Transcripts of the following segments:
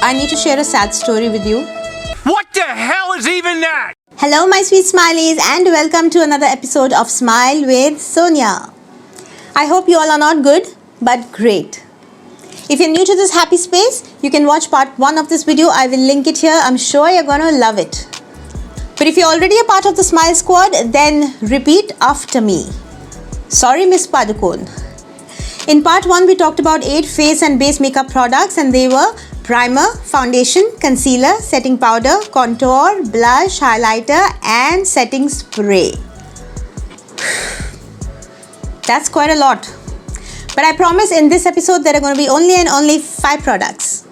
I need to share a sad story with you. What the hell is even that? Hello, my sweet smileys, and welcome to another episode of Smile with Sonia. I hope you all are not good, but great. If you're new to this happy space, you can watch part 1 of this video. I will link it here. I'm sure you're gonna love it. But if you're already a part of the Smile Squad, then repeat after me. Sorry, Miss Padukone. In part 1, we talked about 8 face and base makeup products, and they were primer, foundation, concealer, setting powder, contour, blush, highlighter, and setting spray. That's quite a lot. But I promise in this episode there are going to be only 5 products.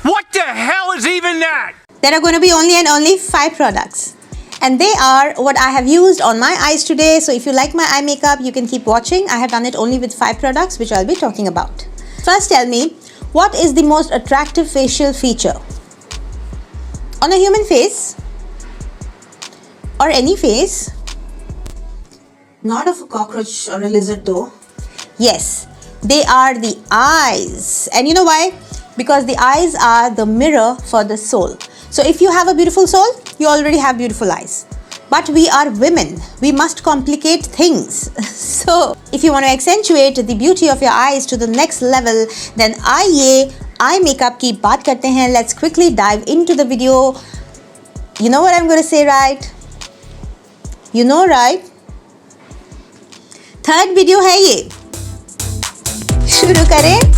What the hell is even that? There are going to be only 5 products. And they are what I have used on my eyes today. So if you like my eye makeup, you can keep watching. I have done it only with 5 products, which I'll be talking about. First, tell me, what is the most attractive facial feature on a human face or any face? Not of a cockroach or a lizard though. Yes, they are the eyes. And you know why? Because the eyes are the mirror for the soul. So if you have a beautiful soul, you already have beautiful eyes. But we are women. We must complicate things. So if you want to accentuate the beauty of your eyes to the next level, then आइए eye makeup की बात करते हैं. Let's quickly dive into the video. You know what I'm going to say, right? You know, right? Third video है ये. शुरू करें.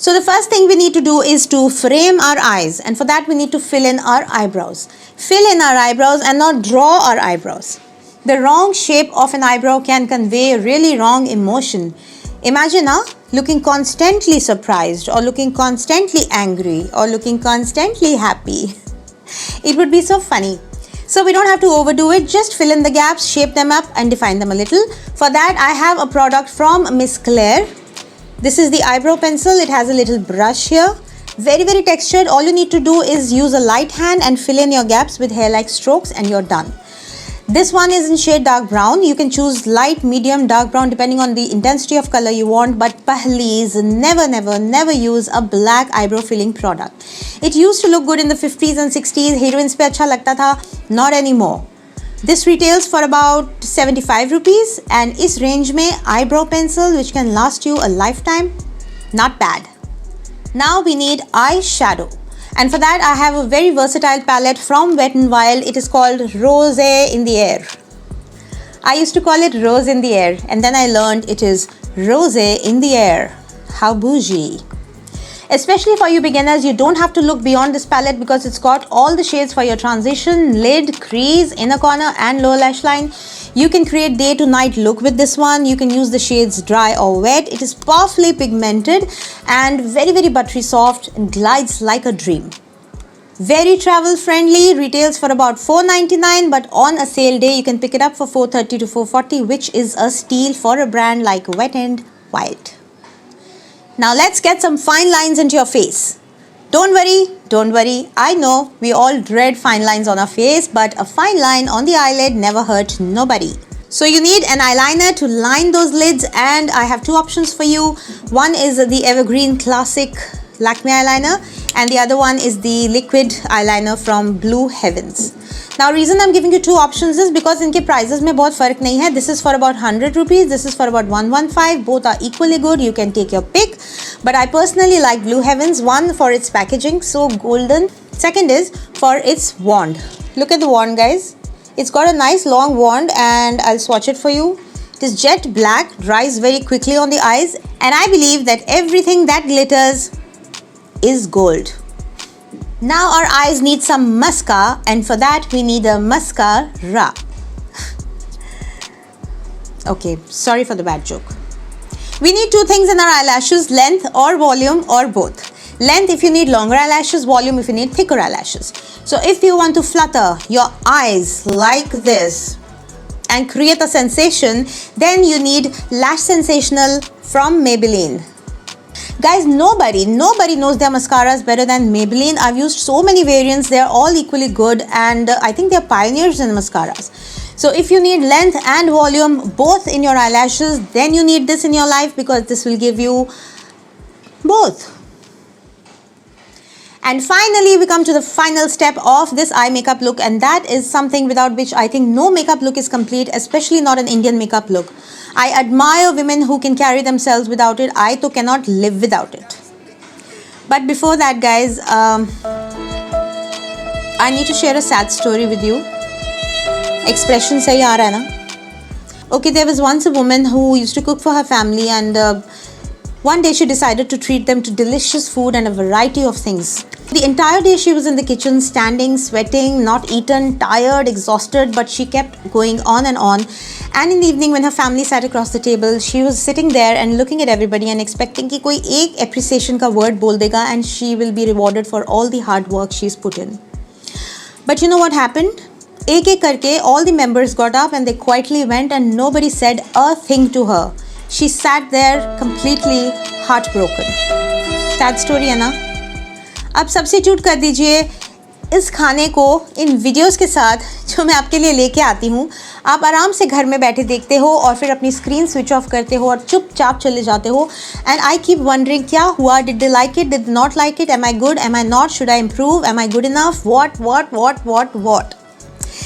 So the first thing we need to do is to frame our eyes, and for that we need to fill in our eyebrows. Fill in our eyebrows and not draw our eyebrows. The wrong shape of an eyebrow can convey a really wrong emotion. Imagine looking constantly surprised, or looking constantly angry, or looking constantly happy. It would be so funny. So we don't have to overdo it. Just fill in the gaps, shape them up, and define them a little. For that I have a product from Miss Claire. This is the eyebrow pencil. It has a little brush here. Very, very textured. All you need to do is use a light hand and fill in your gaps with hair-like strokes, and you're done. This one is in shade dark brown. You can choose light, medium, dark brown depending on the intensity of color you want. But please never use a black eyebrow filling product. It used to look good in the 50s and 60s. Heroines pe acha lagta tha. Not anymore. This retails for about 75 rupees, and is range mein eyebrow pencil which can last you a lifetime. Not bad. Now we need eyeshadow, and for that I have a very versatile palette from Wet n Wild. It is called Rose in the Air. I used to call it Rose in the Air, and then I learned it is Rose in the Air. How bougie. Especially for you beginners, you don't have to look beyond this palette because it's got all the shades for your transition, lid, crease, inner corner, and lower lash line. You can create day to night look with this one. You can use the shades dry or wet. It is powerfully pigmented and very, very buttery soft and glides like a dream. Very travel friendly, retails for about $4.99, but on a sale day you can pick it up for $4.30 to $4.40, which is a steal for a brand like Wet n Wild. Now let's get some fine lines into your face. Don't worry. I know we all dread fine lines on our face, but a fine line on the eyelid never hurt nobody. So you need an eyeliner to line those lids, and I have 2 options for you. One is the Evergreen Classic Lakme eyeliner, and the other one is the liquid eyeliner from Blue Heavens. Now reason I'm giving you 2 options is because इनके prices में बहुत फर्क नहीं है. This is for about 100 rupees. This is for about 115. Both are equally good. You can take your pick. But I personally like Blue Heavens. One, for its packaging, so golden. Second is for its wand. Look at the wand, guys. It's got a nice long wand, and I'll swatch it for you. It is jet black, dries very quickly on the eyes, and I believe that everything that glitters is gold. Now our eyes need some mascara, and for that we need a mascara. Okay, sorry for the bad joke. We need 2 things in our eyelashes: length or volume, or both. Length if you need longer eyelashes, volume if you need thicker eyelashes. So if you want to flutter your eyes like this and create a sensation, then you need Lash Sensational from Maybelline. Guys, nobody knows their mascaras better than Maybelline. I've used so many variants. They're all equally good, and I think they're pioneers in mascaras. So if you need length and volume both in your eyelashes, then you need this in your life, because this will give you both. And finally, we come to the final step of this eye makeup look, and that is something without which I think no makeup look is complete, especially not an Indian makeup look. I admire women who can carry themselves without it. I too cannot live without it. But before that, guys, I need to share a sad story with you. Expression sahi aa raha hai na? Okay, there was once a woman who used to cook for her family, and one day she decided to treat them to delicious food and a variety of things. The entire day she was in the kitchen, standing, sweating, not eaten, tired, exhausted, but she kept going on and on. And in the evening, when her family sat across the table, she was sitting there and looking at everybody and expecting कि कोई एक appreciation का word बोल देगा and she will be rewarded for all the hard work she's put in. But you know what happened? एक एक करके all the members got up and they quietly went, and nobody said a thing to her. She sat there completely heartbroken. Sad story है ना? अब substitute कर दीजिए इस खाने को इन वीडियोस के साथ जो मैं आपके लिए लेके आती हूँ. आप आराम से घर में बैठे देखते हो और फिर अपनी स्क्रीन स्विच ऑफ करते हो और चुपचाप चले जाते हो. एंड आई कीप वंडरिंग क्या हुआ, did they like it, did not like it, am I good, am I not, should I improve, am I good enough, what.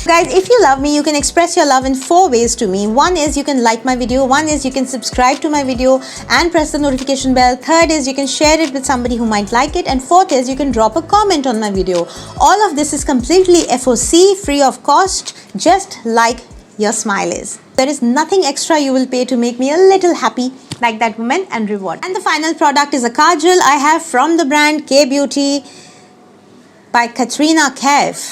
Guys, if you love me, you can express your love in 4 ways to me. One is you can like my video, one is you can subscribe to my video and press the notification bell, third is you can share it with somebody who might like it, and fourth is you can drop a comment on my video. All of this is completely FOC, free of cost, just like your smile is. There is nothing extra you will pay to make me a little happy like that woman and reward. And the final product is a kajal I have from the brand K Beauty by Katrina Kaif.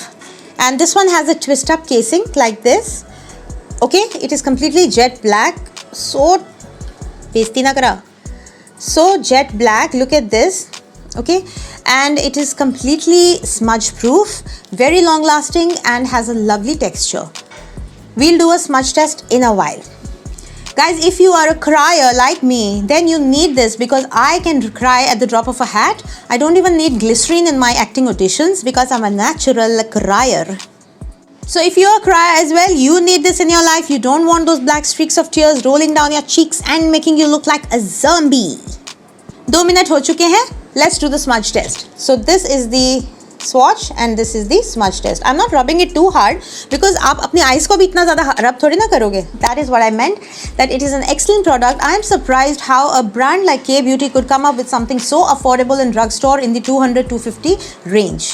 And this one has a twist up casing like this. Okay, it is completely jet black. So besti na kara. So jet black, look at this. Okay, and it is completely smudge proof, very long lasting, and has a lovely texture. We'll do a smudge test in a while. Guys, if you are a crier like me, then you need this, because I can cry at the drop of a hat. I don't even need glycerine in my acting auditions because I'm a natural crier. So if you're a crier as well, you need this in your life. You don't want those black streaks of tears rolling down your cheeks and making you look like a zombie. 2 minutes ho chuke hain. Let's do the smudge test. So this is the swatch and this is the smudge test. I'm not rubbing it too hard because आप अपनी eyes को भी इतना ज़्यादा rub थोड़ी ना करोगे. That is what I meant, that it is an excellent product. I am surprised how a brand like K Beauty could come up with something so affordable in drugstore in the 200-250 range.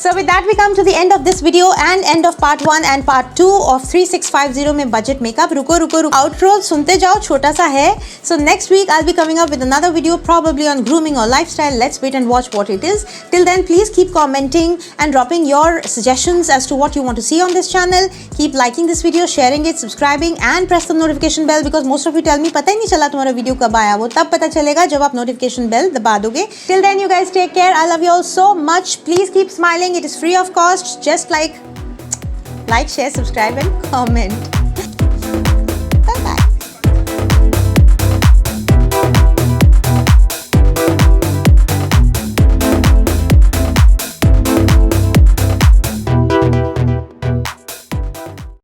So with that we come to the end of this video and end of part 1 and part 2 of 3650 में budget makeup. रुको outro सुनते जाओ, छोटा सा है. So next week I'll be coming up with another video probably on grooming or lifestyle. Let's wait and watch what it is. Till then please keep commenting and dropping your suggestions as to what you want to see on this channel. Keep liking this video, sharing it, subscribing and press the notification bell, because most of you tell me पता ही नहीं चला तुम्हारा video कब आया. वो तब पता चलेगा जब आप notification bell दबा दोगे. Till then you guys take care. I love you all so much. Please keep smiling. It is free of cost. Just like, share, subscribe and comment.